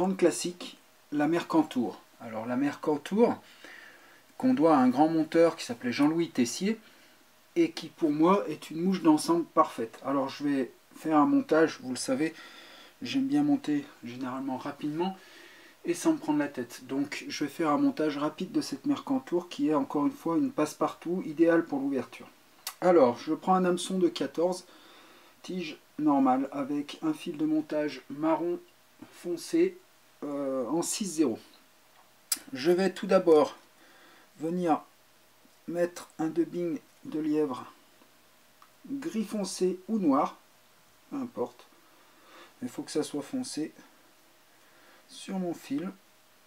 grande classique, la Mercantour. Alors la Mercantour, qu'on doit à un grand monteur qui s'appelait Jean-Louis Tessier, et qui pour moi est une mouche d'ensemble parfaite. Alors je vais faire un montage, vous le savez, j'aime bien monter généralement rapidement et sans me prendre la tête. Donc je vais faire un montage rapide de cette Mercantour qui est encore une fois une passe-partout idéale pour l'ouverture. Alors je prends un hameçon de 14, tige normale avec un fil de montage marron foncé en 6-0. Je vais tout d'abord venir mettre un dubbing de lièvre gris foncé ou noir, peu importe, mais il faut que ça soit foncé sur mon fil.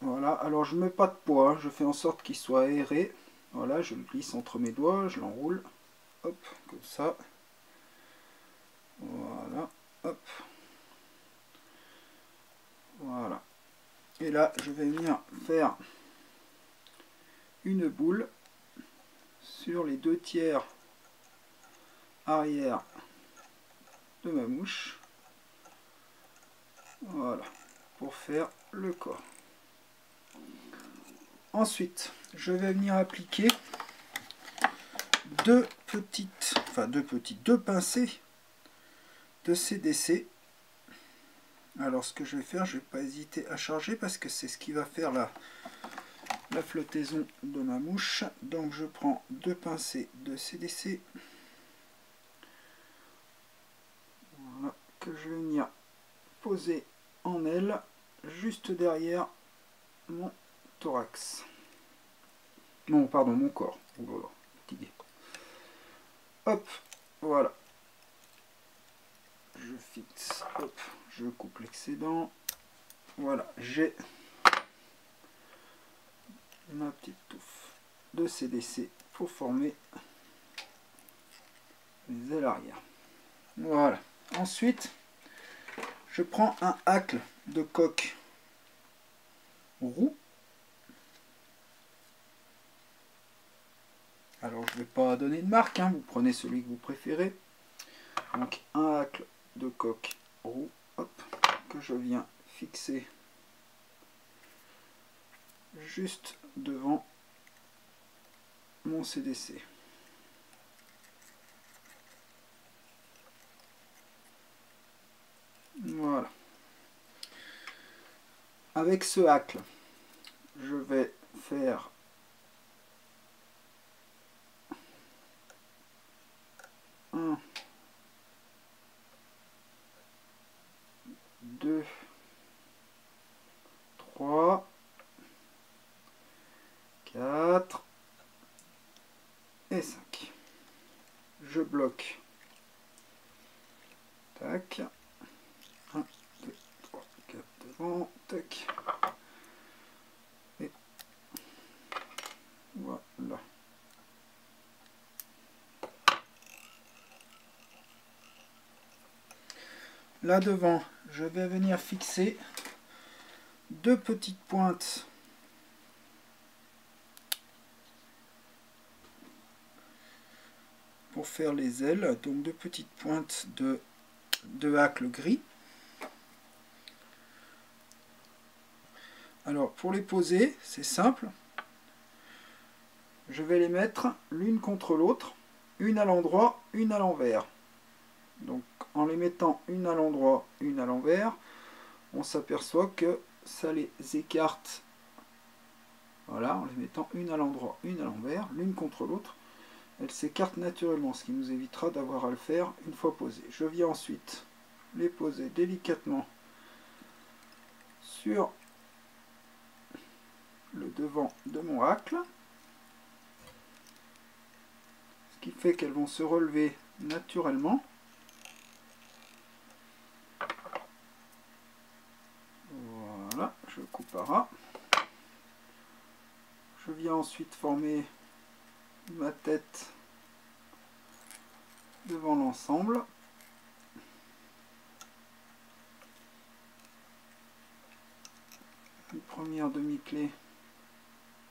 Voilà, alors je ne mets pas de poids, je fais en sorte qu'il soit aéré. Voilà, je le glisse entre mes doigts, je l'enroule, hop, comme ça. Voilà, hop. Voilà. Et là, je vais venir faire une boule sur les 2/3 arrière de ma mouche. Voilà, pour faire le corps. Ensuite, je vais venir appliquer deux pincées de CDC. Alors ce que je vais faire, je ne vais pas hésiter à charger parce que c'est ce qui va faire la flottaison de ma mouche. Donc je prends deux pincées de CDC. Voilà, que je vais venir poser en aile juste derrière mon thorax. Non, pardon, mon corps. Oulala, fatigué. Hop, voilà. Je fixe, hop, je coupe l'excédent. Voilà, j'ai ma petite touffe de CDC pour former les ailes arrière. Voilà. Ensuite, je prends un hacle de coque roux. Alors, je ne vais pas donner de marque, hein, vous prenez celui que vous préférez. Donc, un hacle de coque roux, hop, que je viens fixer juste devant mon CDC. Voilà. Avec ce hacle, je vais faire un, deux, trois, quatre et 5. Je bloque. Tac. 1, 2, 3, 4 devant. Tac. Et voilà. Là devant, je vais venir fixer deux petites pointes pour faire les ailes, donc deux petites pointes de hacle gris. Alors pour les poser, c'est simple. Je vais les mettre l'une contre l'autre, une à l'endroit, une à l'envers. Donc en les mettant une à l'endroit, une à l'envers, on s'aperçoit que ça les écarte. Voilà, en les mettant une à l'endroit, une à l'envers, l'une contre l'autre, elles s'écartent naturellement, ce qui nous évitera d'avoir à le faire une fois posées. Je viens ensuite les poser délicatement sur le devant de mon hacle, ce qui fait qu'elles vont se relever naturellement. Voilà, je coupe à ras. Je viens ensuite former ma tête devant l'ensemble. Une première demi-clé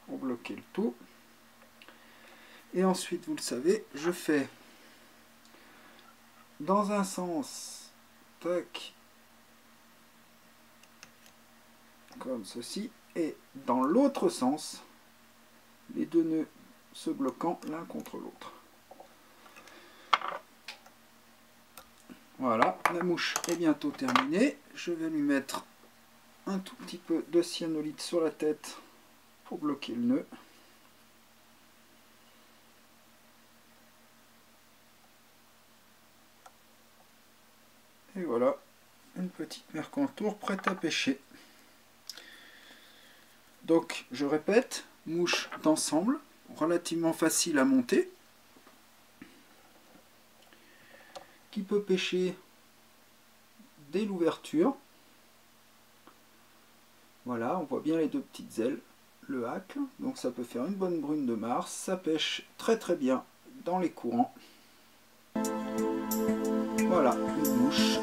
pour bloquer le tout. Et ensuite, vous le savez, je fais dans un sens, tac, comme ceci, et dans l'autre sens, les deux nœuds se bloquant l'un contre l'autre. Voilà, la mouche est bientôt terminée. Je vais lui mettre un tout petit peu de cyanolite sur la tête pour bloquer le nœud. Et voilà, une petite mercantour prête à pêcher. Donc, je répète, mouche d'ensemble, relativement facile à monter, qui peut pêcher dès l'ouverture. Voilà, on voit bien les deux petites ailes, le hack, donc ça peut faire une bonne brune de Mars. Ça pêche très très bien dans les courants. Voilà, une mouche